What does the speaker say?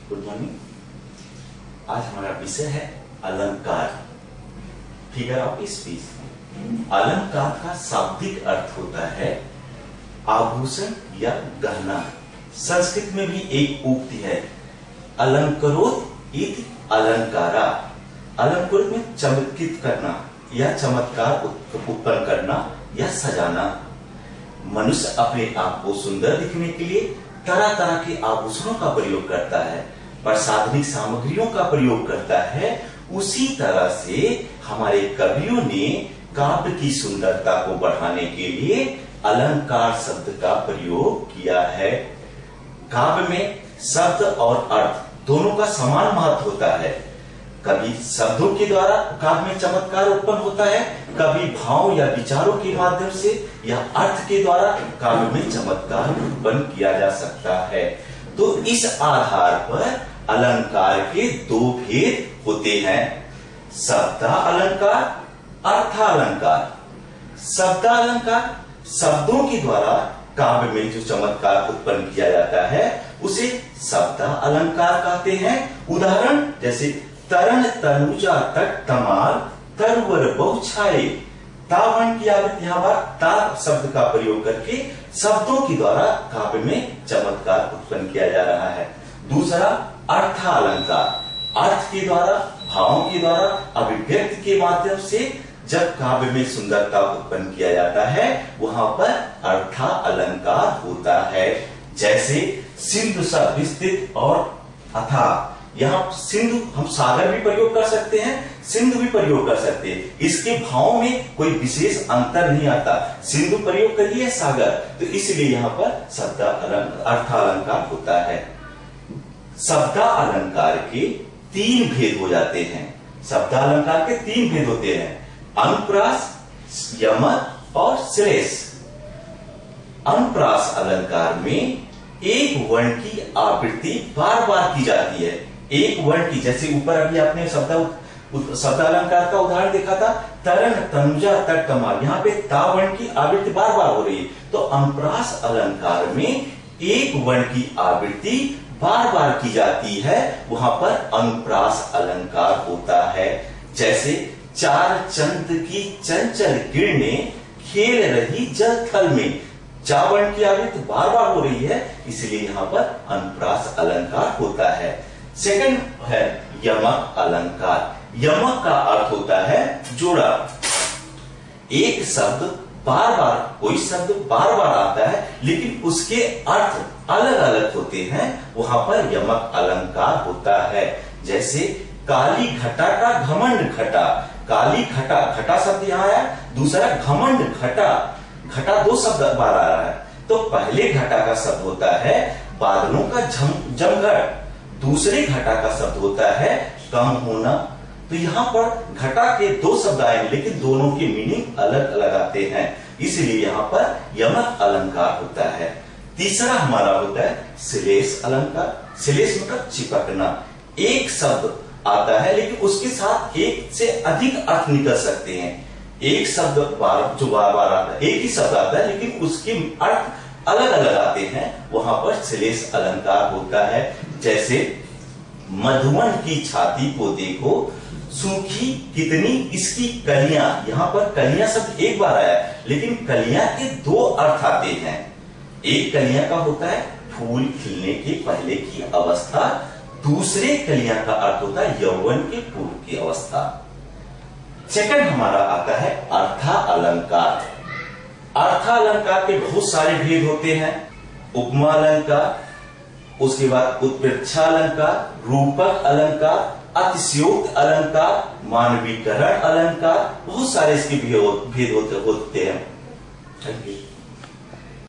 Good morning. आज हमारा विषय है अलंकार, फिगर ऑफ स्पीच। अलंकार का शाब्दिक अर्थ होता है आभूषण या गहना। संस्कृत में भी एक उक्ति है, अलंकरोत इति अलंकारा। अलंकृत में चमत्कृत करना या चमत्कार उत्पन्न करना या सजाना। मनुष्य अपने आप को सुंदर दिखने के लिए तरह तरह के आभूषणों का प्रयोग करता है, प्रसाधनिक सामग्रियों का प्रयोग करता है। उसी तरह से हमारे कवियों ने काव्य की सुंदरता को बढ़ाने के लिए अलंकार शब्द का प्रयोग किया है। काव्य में शब्द और अर्थ दोनों का समान महत्व होता है। कभी शब्दों के द्वारा काव्य में चमत्कार उत्पन्न होता है, कभी भाव या विचारों के माध्यम से या अर्थ के द्वारा काव्य में चमत्कार उत्पन्न किया जा सकता है। तो इस आधार पर अलंकार के दो भेद होते हैं, शब्दालंकार, अर्थालंकार। शब्दालंकार शब्दों के द्वारा काव्य में जो चमत्कार उत्पन्न किया जाता है उसे शब्दालंकार कहते हैं। उदाहरण जैसे तरन तनुजा तट तमाल तरवर बहु छाए। तावन की आवृत्ति यहाँ पर ता शब्द का प्रयोग करके शब्दों के द्वारा काव्य में चमत्कार उत्पन्न किया जा रहा है। दूसरा अर्थालंकार, अर्थ के द्वारा भावों के द्वारा अभिव्यक्ति के माध्यम से जब काव्य में सुंदरता उत्पन्न किया जाता है वहां पर अर्थालंकार होता है। जैसे सिंधु शब्द विस्तृत और अथाह, यहाँ सिंधु हम सागर भी प्रयोग कर सकते हैं, सिंधु भी प्रयोग कर सकते हैं। इसके भाव में कोई विशेष अंतर नहीं आता, सिंधु प्रयोग करिए सागर, तो इसलिए यहाँ पर अर्थालंकार होता है। शब्दालंकार के तीन भेद हो जाते हैं। शब्दालंकार के तीन भेद होते हैं, अनुप्रास, यमक और श्लेष। अनुप्रास अलंकार में एक वर्ण की आवृत्ति बार बार की जाती है। एक वर्ण की, जैसे ऊपर अभी आपने शब्दालंकार का उदाहरण देखा था, तरन तनुजा तट तमाल, यहाँ पे ता वर्ण की आवृत्ति बार बार हो रही है। तो अनुप्रास अलंकार में एक वर्ण की आवृत्ति बार बार की जाती है, वहां पर अनुप्रास अलंकार होता है। जैसे चार चंद की चंचल किरणें खेल रही जल थल में, चावर्ण की आवृत्ति बार बार हो रही है, इसलिए यहाँ पर अनुप्रास अलंकार होता है। सेकंड है यमक अलंकार। यमक का अर्थ होता है जोड़ा। एक शब्द बार बार, कोई शब्द बार बार आता है लेकिन उसके अर्थ अलग अलग होते हैं, वहां पर यमक अलंकार होता है। जैसे काली घटा का घमंड घटा। काली घटा, घटा शब्द यहाँ आया, दूसरा घमंड घटा। घटा दो शब्द बार आ रहा है, तो पहले घटा का शब्द होता है बादलों का जमघट, दूसरे घटा का शब्द होता है कम होना। तो यहाँ पर घटा के दो शब्द आए लेकिन दोनों के मीनिंग अलग अलग आते हैं, इसलिए यहाँ पर यमक अलंकार होता है। तीसरा हमारा होता है श्लेष अलंकार। श्लेष मतलब चिपकना। एक शब्द आता है लेकिन उसके साथ एक से अधिक अर्थ निकल सकते हैं। एक शब्द जो बार बार आता है, एक ही शब्द आता है लेकिन उसके अर्थ अलग अलग आते हैं, वहां पर श्लेष अलंकार होता है। जैसे मधुवन की छाती को देखो, सूखी कितनी इसकी कलियां। यहाँ पर कलियां शब्द एक बार आया लेकिन कलियां के दो अर्थ आते हैं। एक कलियां का होता है फूल खिलने के पहले की अवस्था, दूसरे कलियां का अर्थ होता है यौवन के पूर्व की अवस्था। सेकंड हमारा आता है अर्थालंकार। अर्थालंकार के बहुत सारे भेद होते हैं, उपमा अलंकार, उसके बाद उत्प्रेक्षालंकार, रूपक अलंकार, अतिशयोक्त अलंकार, मानवीकरण अलंकार, बहुत सारे इसके भेद होते हैं।